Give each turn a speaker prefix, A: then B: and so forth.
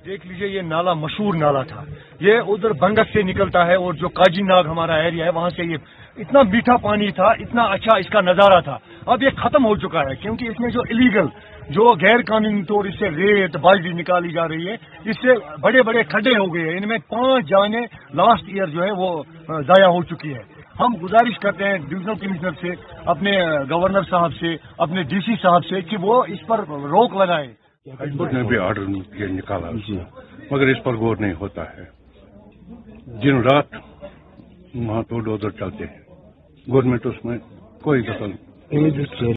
A: دیکھ لیجئے یہ نالا مشہور نالا تھا، یہ ادھر بنگس سے نکلتا ہے اور جو کاجی ناگ ہمارا ایریا ہے وہاں سے یہ اتنا میٹھا پانی تھا، اتنا اچھا اس کا نظارہ تھا. اب یہ ختم ہو چکا ہے کیونکہ اس میں جو الیگل جو غیر قانونی طور اس سے ریت بالٹی نکالی جا رہی ہے، اس سے بڑے بڑے کھڈے ہو گئے ہیں. ان میں 5 جانیں لاسٹ ایئر جو ہے وہ ضائع ہو چکی ہے. ہم گزارش کرتے ہیں ڈویژنل کمشنر سے، اپنے گورنر صاحب سے، اپنے ڈی سی صاحب سے کہ وہ اس پر روک لگائے.
B: ہائی کورٹ نے بھی آرڈر نکالا مگر اس پر غور نہیں ہوتا ہے. دن رات وہاں تو ڈوزر چلتے ہیں، گورنمنٹ اس میں کوئی دخل